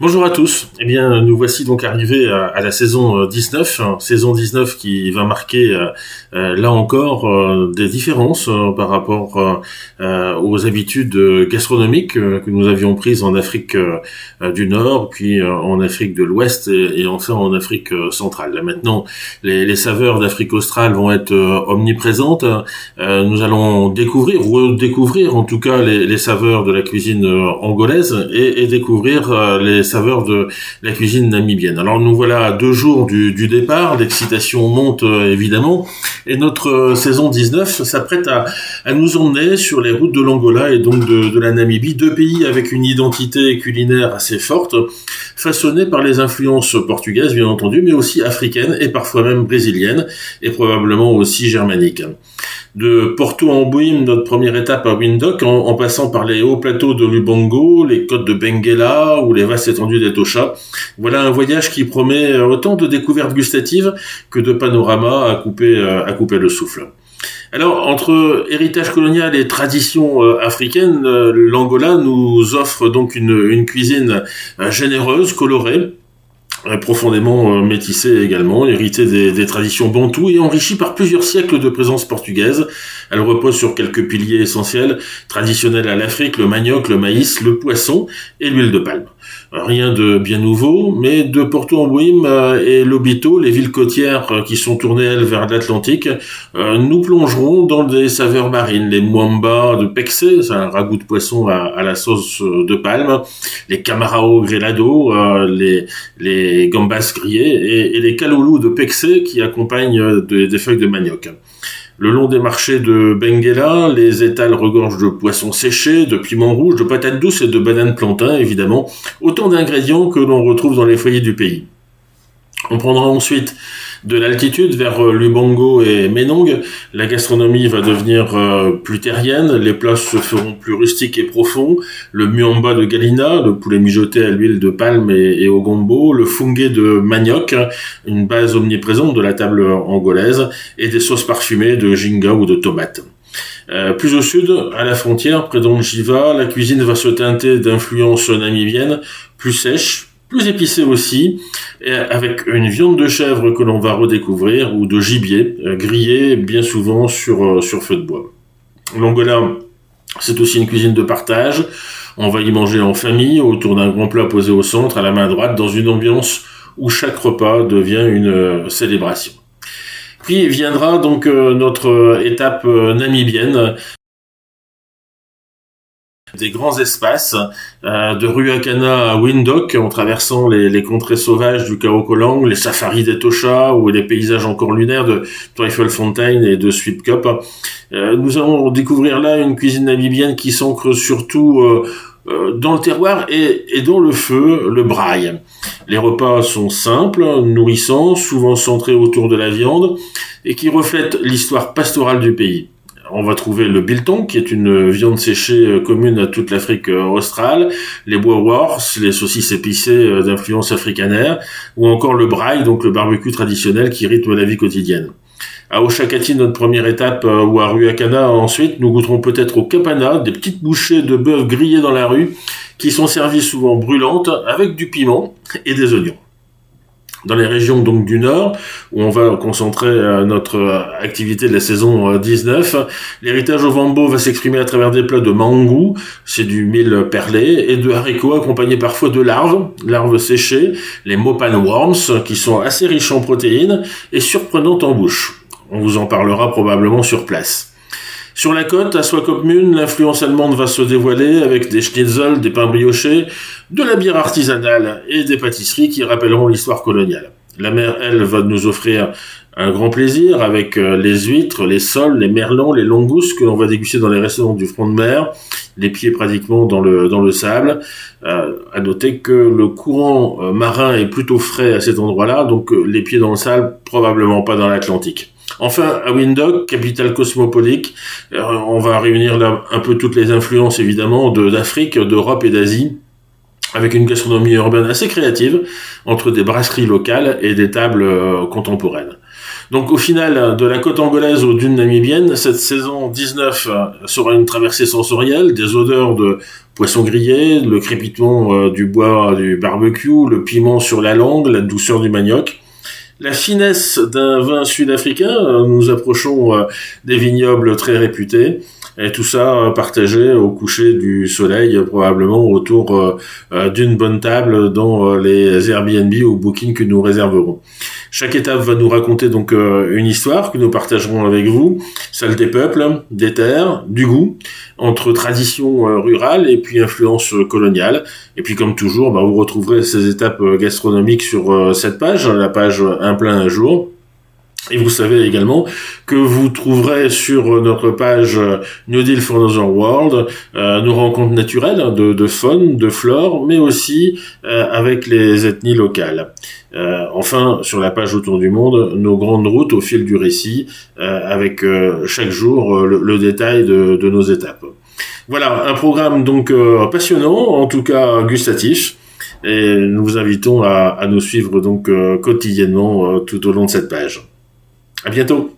Bonjour à tous. Eh bien, nous voici donc arrivés à la saison 19, saison 19 qui va marquer là encore des différences par rapport aux habitudes gastronomiques que nous avions prises en Afrique du Nord, puis en Afrique de l'Ouest et enfin en Afrique centrale. Là, maintenant, les saveurs d'Afrique australe vont être omniprésentes. Nous allons redécouvrir en tout cas les saveurs de la cuisine angolaise et découvrir les saveurs de la cuisine namibienne. Alors nous voilà à 2 jours du départ, l'excitation monte évidemment, et notre saison 19 s'apprête à nous emmener sur les routes de l'Angola et donc de la Namibie, 2 pays avec une identité culinaire assez forte, façonnée par les influences portugaises bien entendu, mais aussi africaines et parfois même brésiliennes, et probablement aussi germaniques. De Porto en Buim, notre première étape à Windhoek, en passant par les hauts plateaux de Lubango, les côtes de Benguela ou les vastes étendues d'Etosha. Voilà un voyage qui promet autant de découvertes gustatives que de panoramas à couper le souffle. Alors, entre héritage colonial et tradition africaine, l'Angola nous offre donc une cuisine généreuse, colorée, profondément métissée également, héritée des traditions bantoues et enrichie par plusieurs siècles de présence portugaise. Elle repose sur quelques piliers essentiels, traditionnels à l'Afrique, le manioc, le maïs, le poisson et l'huile de palme. Rien de bien nouveau, mais de Porto en Buim et Lobito, les villes côtières qui sont tournées elles vers l'Atlantique, nous plongerons dans des saveurs marines, les mwamba de Pexé, c'est un ragoût de poisson à la sauce de palme, les camarao grelado, les gambas grillés et les kaloulous de Pexé qui accompagnent des feuilles de manioc. Le long des marchés de Benguela, les étals regorgent de poissons séchés, de piments rouges, de patates douces et de bananes plantains, évidemment. Autant d'ingrédients que l'on retrouve dans les foyers du pays. On prendra ensuite de l'altitude vers Lubango et Menong. La gastronomie va devenir plus terrienne, les plats se feront plus rustiques et profonds. Le muamba de Galina, le poulet mijoté à l'huile de palme et au gombo, le fungue de manioc, une base omniprésente de la table angolaise, et des sauces parfumées de ginga ou de tomates. Plus au sud, à la frontière, près d'Anjiva, la cuisine va se teinter d'influences namibiennes, plus sèches, plus épicé aussi, et avec une viande de chèvre que l'on va redécouvrir, ou de gibier, grillé bien souvent sur feu de bois. L'Angola, c'est aussi une cuisine de partage. On va y manger en famille, autour d'un grand plat posé au centre, à la main droite, dans une ambiance où chaque repas devient une célébration. Puis viendra donc notre étape namibienne, des grands espaces, de Ruacana à Windhoek, en traversant les contrées sauvages du Kaokolang, les safaris d'Etosha ou les paysages encore lunaires de Twyfelfontein et de Swipkop. Nous allons découvrir là une cuisine namibienne qui s'ancre surtout dans le terroir et dans le feu, le braai. Les repas sont simples, nourrissants, souvent centrés autour de la viande et qui reflètent l'histoire pastorale du pays. On va trouver le biltong, qui est une viande séchée commune à toute l'Afrique australe, les boerewors, les saucisses épicées d'influence africanaire, ou encore le braai, donc le barbecue traditionnel qui rythme la vie quotidienne. À Oshakati, notre première étape, ou à Ruacana ensuite, nous goûterons peut-être au kapana, des petites bouchées de bœuf grillées dans la rue, qui sont servies souvent brûlantes, avec du piment et des oignons. Dans les régions donc du Nord, où on va concentrer notre activité de la saison 19, l'héritage ovambo va s'exprimer à travers des plats de mangou, c'est du mil perlé, et de haricots accompagnés parfois de larves séchées, les mopan worms, qui sont assez riches en protéines et surprenantes en bouche. On vous en parlera probablement sur place. Sur la côte, à Swakopmund, l'influence allemande va se dévoiler avec des schnitzel, des pains briochés, de la bière artisanale et des pâtisseries qui rappelleront l'histoire coloniale. La mer, elle, va nous offrir un grand plaisir avec les huîtres, les sols, les merlans, les langoustes que l'on va déguster dans les restaurants du front de mer, les pieds pratiquement dans le sable. À noter que le courant marin est plutôt frais à cet endroit-là, donc les pieds dans le sable, probablement pas dans l'Atlantique. Enfin, à Windhoek, capitale cosmopolite, on va réunir là un peu toutes les influences évidemment d'Afrique, d'Europe et d'Asie, avec une gastronomie urbaine assez créative, entre des brasseries locales et des tables contemporaines. Donc au final, de la côte angolaise aux dunes namibiennes, cette saison 19 sera une traversée sensorielle, des odeurs de poisson grillé, le crépitement du bois du barbecue, le piment sur la langue, la douceur du manioc. La finesse d'un vin sud-africain, nous approchons des vignobles très réputés, et tout ça partagé au coucher du soleil, probablement autour d'une bonne table dans les Airbnb ou Booking que nous réserverons. Chaque étape va nous raconter donc une histoire que nous partagerons avec vous, celle des peuples, des terres, du goût, entre tradition rurale et puis influence coloniale. Et puis comme toujours, vous retrouverez ces étapes gastronomiques sur cette page, la page Un plein un jour. Et vous savez également que vous trouverez sur notre page New Deal for Another World nos rencontres naturelles de faune, de flore, mais aussi avec les ethnies locales. Enfin, sur la page Autour du monde, nos grandes routes au fil du récit, avec chaque jour le détail de nos étapes. Voilà, un programme donc passionnant, en tout cas gustatif. Et nous vous invitons à nous suivre donc quotidiennement tout au long de cette page. À bientôt.